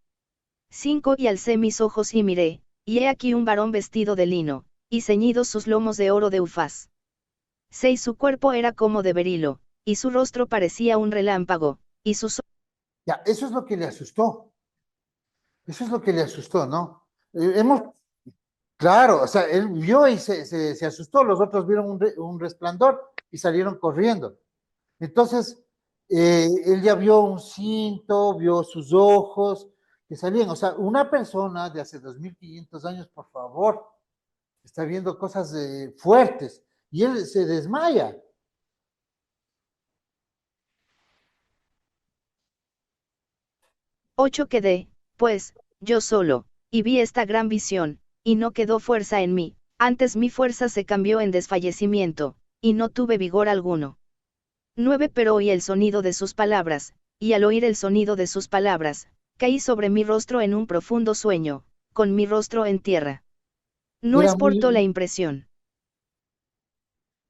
5. Y alcé mis ojos y miré, y he aquí un varón vestido de lino, y ceñidos sus lomos de oro de Ufaz. 6. Su cuerpo era como de berilo, y su rostro parecía un relámpago, y sus Ya, eso es lo que le asustó. Eso es lo que le asustó, ¿no? Hemos, claro, o sea, él vio y se asustó, los otros vieron un resplandor y salieron corriendo. Entonces, él ya vio un cinto, vio sus ojos que salían. O sea, una persona de hace 2500 años, por favor, está viendo cosas fuertes y él se desmaya. 8. Quedé, pues, yo solo, y vi esta gran visión, y no quedó fuerza en mí, antes mi fuerza se cambió en desfallecimiento, y no tuve vigor alguno. 9. Pero oí el sonido de sus palabras, y al oír el sonido de sus palabras, caí sobre mi rostro en un profundo sueño, con mi rostro en tierra. No Era exportó la muy, impresión.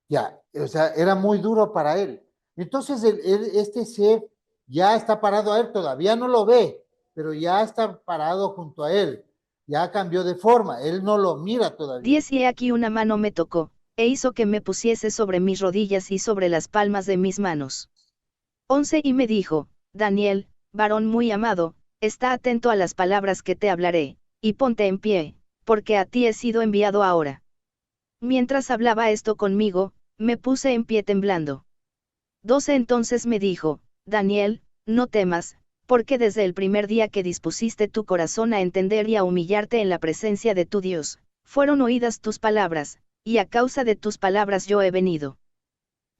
ya, o sea, era muy duro para él. Entonces, este ser ya está parado a él, todavía no lo ve, pero ya está parado junto a él. Ya cambió de forma, él no lo mira todavía. 10. Y he aquí una mano me tocó, e hizo que me pusiese sobre mis rodillas y sobre las palmas de mis manos. 11. Y me dijo, Daniel, varón muy amado, está atento a las palabras que te hablaré, y ponte en pie, porque a ti he sido enviado ahora. Mientras hablaba esto conmigo, me puse en pie temblando. 12. Entonces me dijo, Daniel, no temas, porque desde el primer día que dispusiste tu corazón a entender y a humillarte en la presencia de tu Dios, fueron oídas tus palabras, y a causa de tus palabras yo he venido.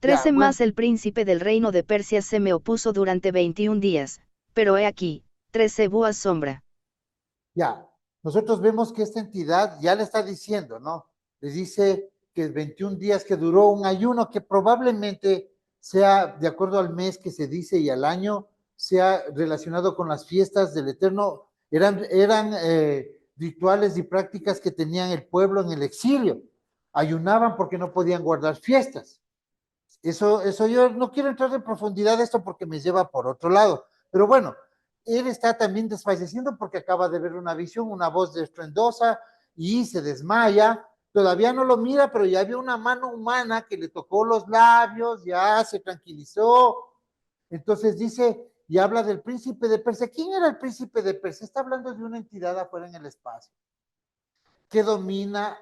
Ya, 13. bueno, Más el príncipe del reino de Persia se me opuso durante 21 días, pero he aquí, 13 búas sombra. ya. Nosotros vemos que esta entidad ya le está diciendo, ¿no? Le dice que 21 días que duró un ayuno que probablemente sea, de acuerdo al mes que se dice y al año, sea relacionado con las fiestas del Eterno. Eran rituales y prácticas que tenían el pueblo en el exilio. Ayunaban porque no podían guardar fiestas. Eso yo no quiero entrar en profundidad de esto porque me lleva por otro lado. Pero bueno, él está también desfalleciendo porque acaba de ver una visión, una voz estruendosa y se desmaya. Todavía no lo mira, pero ya vio una mano humana que le tocó los labios, ya se tranquilizó. Entonces dice y habla del príncipe de Persia. ¿Quién era el príncipe de Persia? Está hablando de una entidad afuera en el espacio que domina,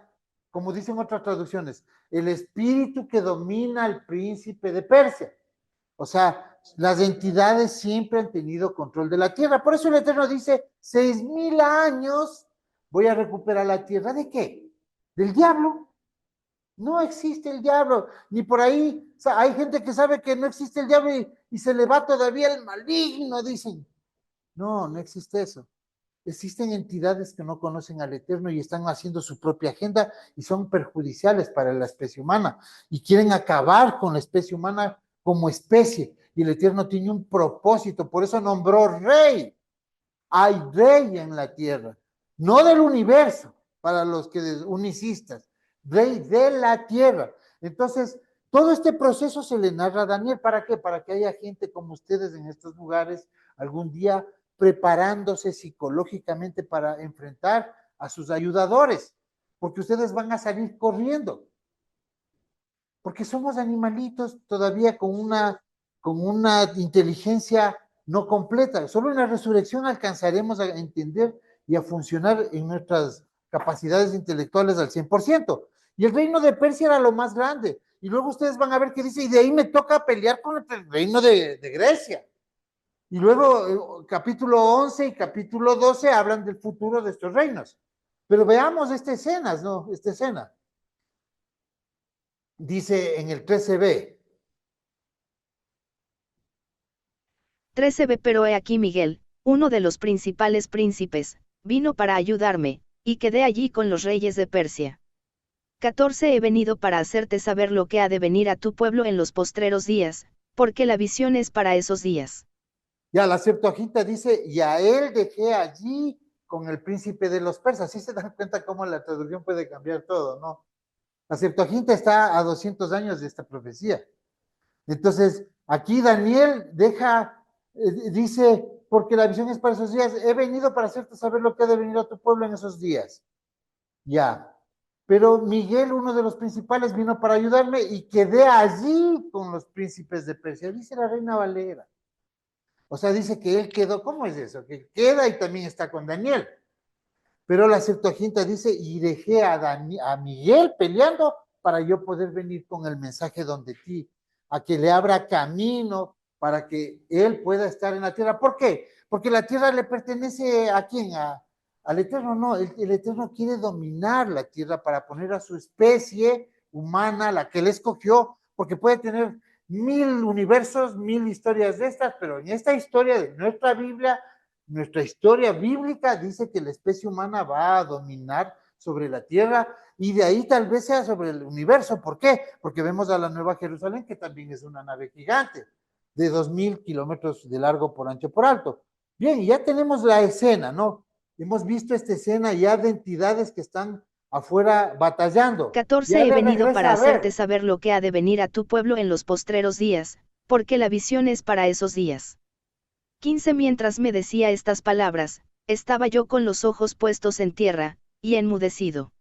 como dicen otras traducciones, el espíritu que domina al príncipe de Persia. O sea, las entidades siempre han tenido control de la tierra. Por eso el Eterno dice, 6000 años voy a recuperar la tierra. ¿De qué? ¿Del diablo? No existe el diablo. Ni por ahí, o sea, hay gente que sabe que no existe el diablo y se le va todavía el maligno, dicen. No, no existe eso. Existen entidades que no conocen al Eterno y están haciendo su propia agenda y son perjudiciales para la especie humana y quieren acabar con la especie humana como especie. Y el Eterno tiene un propósito, por eso nombró rey. Hay rey en la tierra, no del universo, para los que unicistas, rey de la tierra. Entonces, todo este proceso se le narra a Daniel. ¿Para qué? Para que haya gente como ustedes en estos lugares algún día preparándose psicológicamente para enfrentar a sus ayudadores, porque ustedes van a salir corriendo, porque somos animalitos todavía con una inteligencia no completa. Solo en la resurrección alcanzaremos a entender y a funcionar en nuestras capacidades intelectuales al 100%. Y el reino de Persia era lo más grande. Y luego ustedes van a ver que dice, y de ahí me toca pelear con el reino de Grecia. Y luego capítulo 11 y capítulo 12 hablan del futuro de estos reinos. Pero veamos esta escena, ¿no? Esta escena. Dice en el 13b. 13b. Pero he aquí Miguel, uno de los principales príncipes, vino para ayudarme, y quedé allí con los reyes de Persia. 14 He venido para hacerte saber lo que ha de venir a tu pueblo en los postreros días, porque la visión es para esos días. Ya, la Septuaginta dice, y a él dejé allí con el príncipe de los persas. ¿Sí se dan cuenta cómo la traducción puede cambiar todo, no? La Septuaginta está a 200 años de esta profecía. Entonces, aquí Daniel dice, porque la visión es para esos días, he venido para hacerte saber lo que ha de venir a tu pueblo en esos días. Ya. Pero Miguel, uno de los principales, vino para ayudarme y quedé allí con los príncipes de Persia. Dice la Reina Valera. O sea, dice que él quedó, ¿cómo es eso? Que queda y también está con Daniel. Pero la Septuaginta dice, y dejé a Miguel peleando para yo poder venir con el mensaje donde ti, a que le abra camino para que él pueda estar en la tierra. ¿Por qué? Porque la tierra le pertenece ¿a quién? Al Eterno. No, el Eterno quiere dominar la tierra para poner a su especie humana, la que él escogió, porque puede tener 1000 universos, 1000 historias de estas, pero en esta historia de nuestra Biblia, nuestra historia bíblica dice que la especie humana va a dominar sobre la tierra y de ahí tal vez sea sobre el universo. ¿Por qué? Porque vemos a la Nueva Jerusalén, que también es una nave gigante de 2000 kilómetros de largo por ancho por alto. Bien, ya tenemos la escena, ¿no? Hemos visto esta escena ya de entidades que están afuera batallando. 14 He venido para hacerte saber lo que ha de venir a tu pueblo en los postreros días, porque la visión es para esos días. 15 Mientras me decía estas palabras, estaba yo con los ojos puestos en tierra, y enmudecido.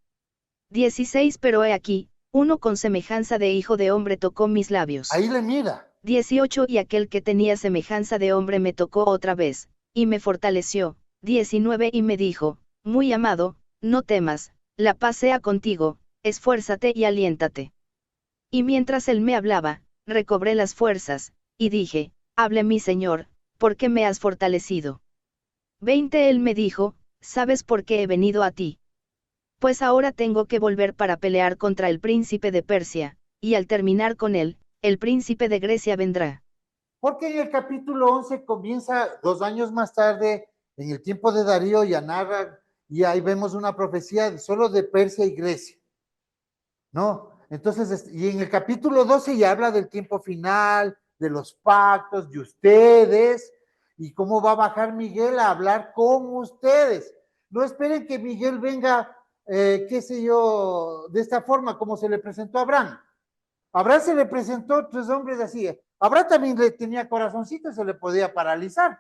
16 Pero he aquí, uno con semejanza de hijo de hombre tocó mis labios. Ahí le mira. 18 Y aquel que tenía semejanza de hombre me tocó otra vez, y me fortaleció. 19 Y me dijo, muy amado, no temas, la paz sea contigo, esfuérzate y aliéntate. Y mientras él me hablaba, recobré las fuerzas, y dije, hable mi Señor, ¿por qué me has fortalecido? 20 Él me dijo, ¿sabes por qué he venido a ti? Pues ahora tengo que volver para pelear contra el príncipe de Persia, y al terminar con él, el príncipe de Grecia vendrá. Porque en el capítulo 11 comienza 2 años más tarde, en el tiempo de Darío, y narra, y ahí vemos una profecía solo de Persia y Grecia, ¿no? Entonces, y en el capítulo 12 ya habla del tiempo final, de los pactos, de ustedes, y cómo va a bajar Miguel a hablar con ustedes. No esperen que Miguel venga, qué sé yo, de esta forma, como se le presentó a Abraham. A Abraham se le presentó 3 hombres así. Abraham también le tenía corazoncito y se le podía paralizar.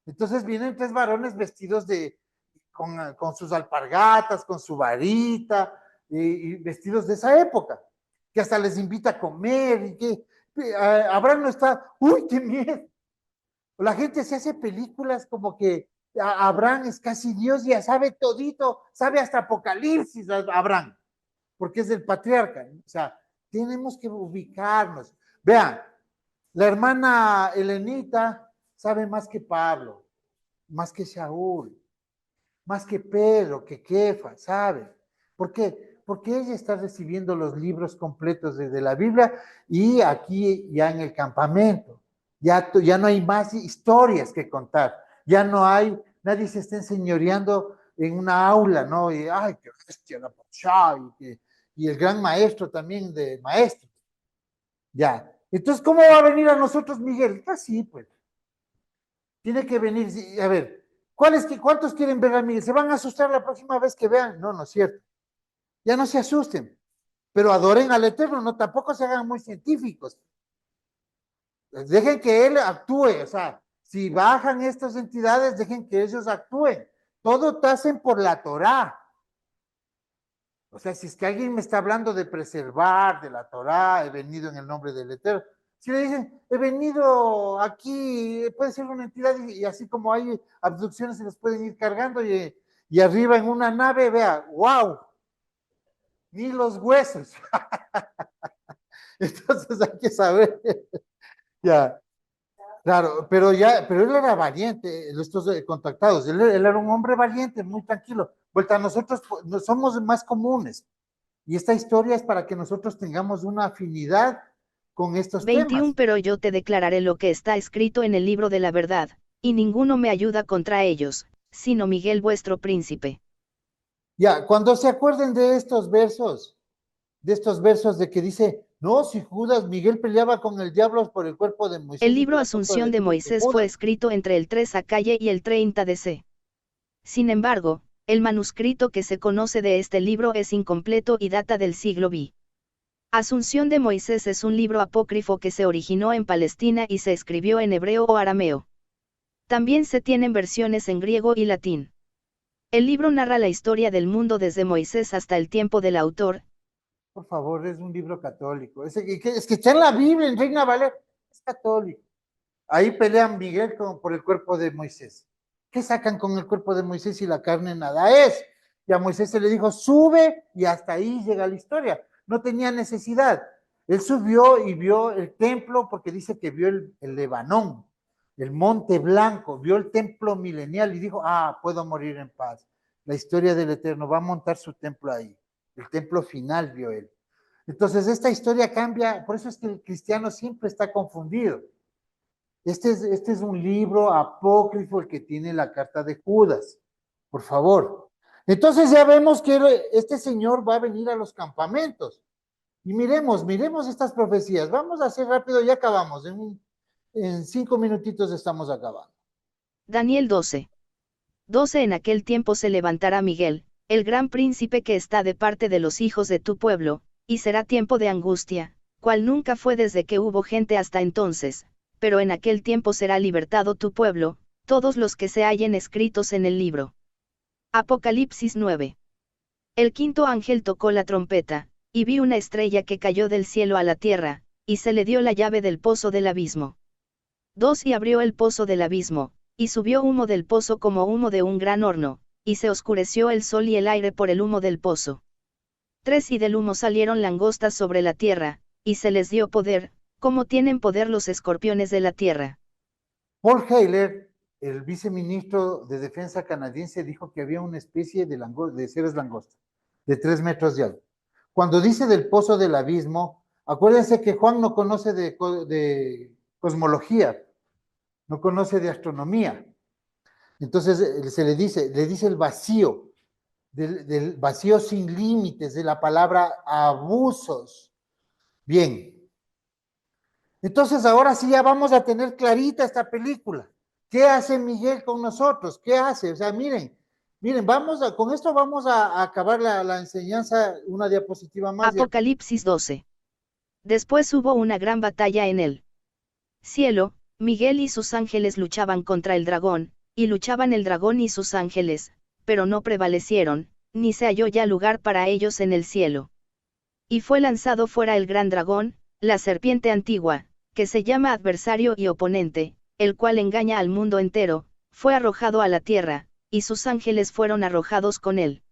Entonces vienen 3 varones vestidos con sus alpargatas, con su varita, y vestidos de esa época, que hasta les invita a comer, y que Abraham no está, uy, qué miedo. La gente se hace películas como que Abraham es casi Dios, ya sabe todito, sabe hasta Apocalipsis Abraham, porque es el patriarca. O sea, tenemos que ubicarnos. Vean, la hermana Helenita sabe más que Pablo, más que Saúl, más que Pedro, que Kefa, sabe. ¿Por qué? Porque ella está recibiendo los libros completos de la Biblia y aquí ya en el campamento. Ya no hay más historias que contar. Ya no hay, nadie se está enseñoreando en una aula, ¿no? Y, ay, qué bestia la Pachá, y el gran maestro también de maestros. Ya. Entonces, ¿cómo va a venir a nosotros Miguel? Así, pues. Tiene que venir, a ver, ¿cuántos quieren ver a Miguel? ¿Se van a asustar la próxima vez que vean? No, no es cierto. Ya no se asusten, pero adoren al Eterno, no, tampoco se hagan muy científicos. Dejen que Él actúe, o sea, si bajan estas entidades, dejen que ellos actúen. Todo te hacen por la Torá. O sea, si es que alguien me está hablando de preservar, de la Torá, he venido en el nombre del Eterno. Si le dicen, he venido aquí, puede ser una entidad, y así como hay abducciones, se los pueden ir cargando, y arriba en una nave, vea, wow, ni los huesos. Entonces hay que saber, ya, claro, pero él era valiente, estos contactados, él era un hombre valiente, muy tranquilo. Vuelta a nosotros, somos más comunes, y esta historia es para que nosotros tengamos una afinidad con estos 21 temas. Pero yo te declararé lo que está escrito en el libro de la verdad, y ninguno me ayuda contra ellos, sino Miguel vuestro príncipe. Ya, cuando se acuerden de estos versos de que dice, no, si Judas, Miguel peleaba con el diablo por el cuerpo de Moisés El y libro por la culpa Asunción del de hijo de Moisés fue Judas. escrito entre el 3 Calle y el 30 DC. Sin embargo, el manuscrito que se conoce de este libro es incompleto y data del siglo V. Asunción de Moisés es un libro apócrifo que se originó en Palestina y se escribió en hebreo o arameo. También se tienen versiones en griego y latín. El libro narra la historia del mundo desde Moisés hasta el tiempo del autor. Por favor, es un libro católico. Es que está en la Biblia, en Reina Valera, es católico. Ahí pelean Miguel por el cuerpo de Moisés. ¿Qué sacan con el cuerpo de Moisés y la carne nada es? Y a Moisés se le dijo, sube, y hasta ahí llega la historia. No tenía necesidad. Él subió y vio el templo, porque dice que vio el Lebanón, el Monte Blanco, vio el templo milenial y dijo, puedo morir en paz. La historia del Eterno va a montar su templo ahí. El templo final vio él. Entonces, esta historia cambia, por eso es que el cristiano siempre está confundido. Este es un libro apócrifo el que tiene la carta de Judas, por favor. Entonces ya vemos que este señor va a venir a los campamentos. Y miremos estas profecías. Vamos a hacer rápido, ya acabamos. En 5 minutitos estamos acabando. Daniel 12. 12 En aquel tiempo se levantará Miguel, el gran príncipe que está de parte de los hijos de tu pueblo, y será tiempo de angustia, cual nunca fue desde que hubo gente hasta entonces, pero en aquel tiempo será libertado tu pueblo, todos los que se hallen escritos en el libro. Apocalipsis 9. El quinto ángel tocó la trompeta, y vi una estrella que cayó del cielo a la tierra, y se le dio la llave del pozo del abismo. 2 Y abrió el pozo del abismo, y subió humo del pozo como humo de un gran horno, y se oscureció el sol y el aire por el humo del pozo. 3 Y del humo salieron langostas sobre la tierra, y se les dio poder, como tienen poder los escorpiones de la tierra. Paul Heyler, el viceministro de Defensa canadiense, dijo que había una especie de seres langostas, de 3 metros de alto. Cuando dice del pozo del abismo, acuérdense que Juan no conoce de cosmología, no conoce de astronomía. Entonces se le dice el vacío, del vacío sin límites, de la palabra abusos. Bien. Entonces ahora sí ya vamos a tener clarita esta película. ¿Qué hace Miguel con nosotros? ¿Qué hace? O sea, miren, con esto vamos a acabar la enseñanza, una diapositiva más. Apocalipsis 12. Después hubo una gran batalla en el cielo, Miguel y sus ángeles luchaban contra el dragón, y luchaban el dragón y sus ángeles, pero no prevalecieron, ni se halló ya lugar para ellos en el cielo. Y fue lanzado fuera el gran dragón, la serpiente antigua, que se llama adversario y oponente, el cual engaña al mundo entero, fue arrojado a la tierra, y sus ángeles fueron arrojados con él.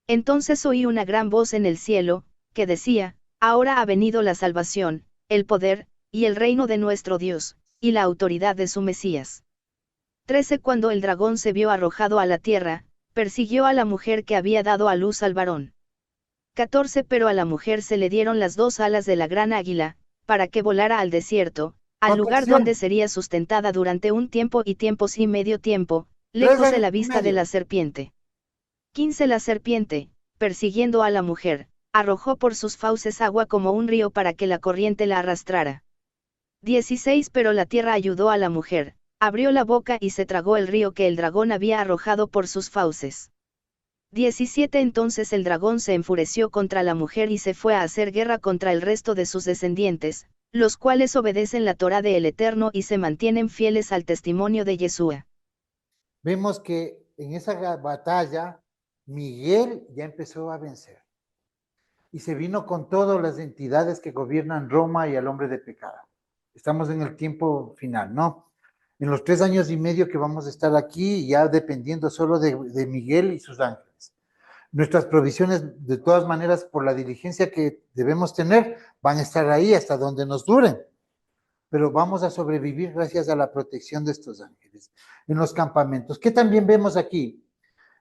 Entonces oí una gran voz en el cielo, que decía, ahora ha venido la salvación, el poder, y el reino de nuestro Dios, y la autoridad de su Mesías. 13 Cuando el dragón se vio arrojado a la tierra, persiguió a la mujer que había dado a luz al varón. 14 Pero a la mujer se le dieron las 2 alas de la gran águila, para que volara al desierto, al lugar donde sería sustentada durante un tiempo y tiempos y medio tiempo, lejos de la vista de la serpiente. 15 La serpiente, persiguiendo a la mujer, arrojó por sus fauces agua como un río para que la corriente la arrastrara. 16 Pero la tierra ayudó a la mujer, abrió la boca y se tragó el río que el dragón había arrojado por sus fauces. 17 Entonces el dragón se enfureció contra la mujer y se fue a hacer guerra contra el resto de sus descendientes, los cuales obedecen la Torá del Eterno y se mantienen fieles al testimonio de Yeshua. Vemos que en esa batalla Miguel ya empezó a vencer y se vino con todas las entidades que gobiernan Roma y al hombre de pecado. Estamos en el tiempo final, ¿no? En los 3 años y medio que vamos a estar aquí, ya dependiendo solo de Miguel y sus ángeles. Nuestras provisiones, de todas maneras, por la diligencia que debemos tener, van a estar ahí hasta donde nos duren. Pero vamos a sobrevivir gracias a la protección de estos ángeles. En los campamentos, ¿qué también vemos aquí?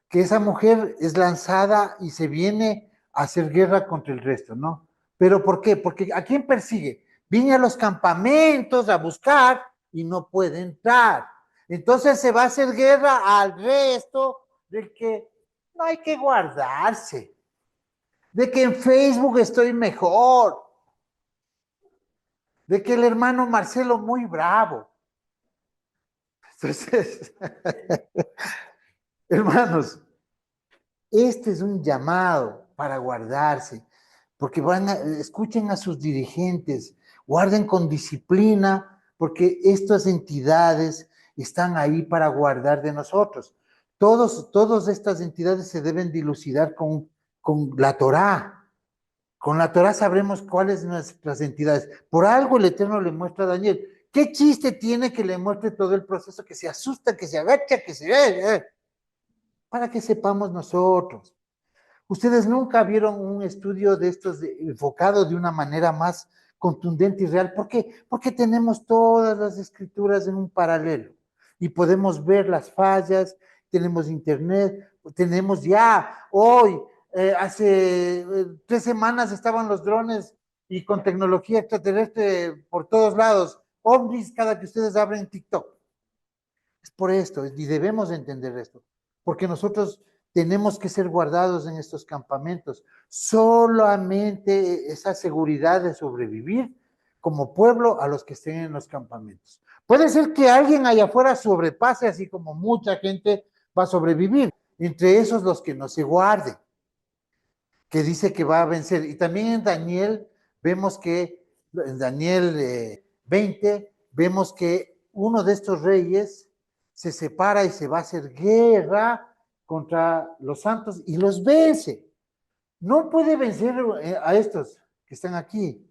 Que esa mujer es lanzada y se viene a hacer guerra contra el resto, ¿no? ¿Pero por qué? Porque ¿a quién persigue? Viene a los campamentos a buscar y no puede entrar. Entonces se va a hacer guerra al resto del que no hay que guardarse, de que en Facebook estoy mejor, de que el hermano Marcelo muy bravo. Entonces, hermanos, este es un llamado para guardarse, porque escuchen a sus dirigentes, guarden con disciplina, porque estas entidades están ahí para guardar de nosotros. Todas estas entidades se deben dilucidar con la Torá. Con la Torá sabremos cuáles son nuestras entidades. Por algo el Eterno le muestra a Daniel. ¿Qué chiste tiene que le muestre todo el proceso, que se asusta, que se agacha, que se... para que sepamos nosotros. Ustedes nunca vieron un estudio de estos enfocado de una manera más contundente y real. ¿Por qué? Porque tenemos todas las escrituras en un paralelo y podemos ver las fallas, tenemos internet, tenemos ya hoy, hace 3 semanas estaban los drones y con tecnología extraterrestre por todos lados, ovnis cada que ustedes abren TikTok. Es por esto, y debemos entender esto, porque nosotros tenemos que ser guardados en estos campamentos. Solamente esa seguridad de sobrevivir como pueblo a los que estén en los campamentos. Puede ser que alguien allá afuera sobrepase, así como mucha gente va a sobrevivir. Entre esos los que no se guarden, que dice que va a vencer. Y también en Daniel vemos que, en Daniel 20, vemos que uno de estos reyes se separa y se va a hacer guerra contra los santos y los vence. No puede vencer a estos que están aquí.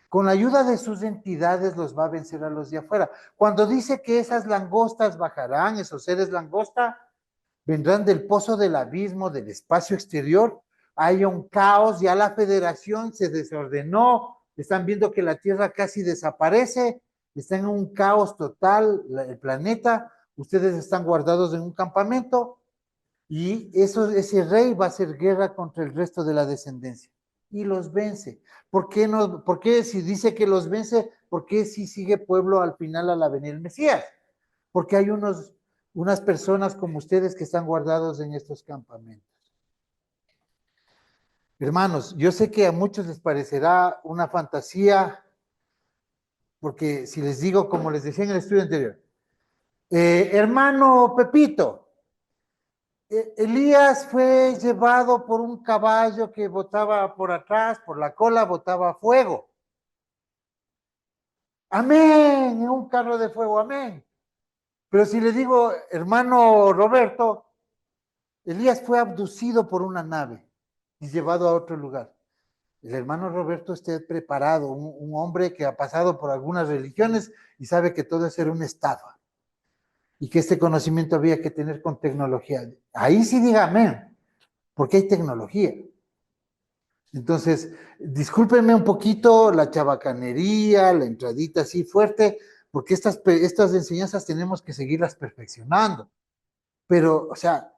Con la ayuda de sus entidades los va a vencer a los de afuera. Cuando dice que esas langostas bajarán, esos seres langosta, vendrán del pozo del abismo, del espacio exterior, hay un caos, ya la federación se desordenó, están viendo que la Tierra casi desaparece, está en un caos total el planeta, ustedes están guardados en un campamento, y ese rey va a hacer guerra contra el resto de la descendencia y los vence. ¿Por qué no? ¿Por qué si dice que los vence? ¿Por qué si sigue pueblo al final a la venir el Mesías? Porque hay unas personas como ustedes que están guardados en estos campamentos. Hermanos, yo sé que a muchos les parecerá una fantasía, porque si les digo, como les decía en el estudio anterior, hermano Pepito, Elías fue llevado por un caballo que botaba por atrás, por la cola, botaba fuego. Amén, en un carro de fuego, amén. Pero si le digo, hermano Roberto, Elías fue abducido por una nave y llevado a otro lugar. El hermano Roberto esté preparado, un hombre que ha pasado por algunas religiones y sabe que todo eso era una estafa. Y que este conocimiento había que tener con tecnología. Ahí sí diga amén, porque hay tecnología. Entonces, discúlpenme un poquito la chabacanería, la entradita así fuerte, porque estas enseñanzas tenemos que seguirlas perfeccionando. Pero, o sea,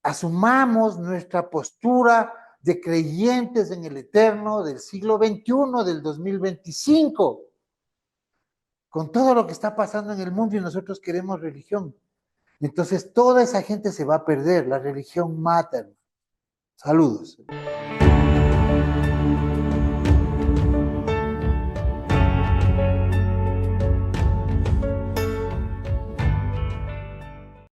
asumamos nuestra postura de creyentes en el Eterno del siglo XXI, del 2025. Con todo lo que está pasando en el mundo y nosotros queremos religión. Entonces toda esa gente se va a perder, la religión mata. Saludos.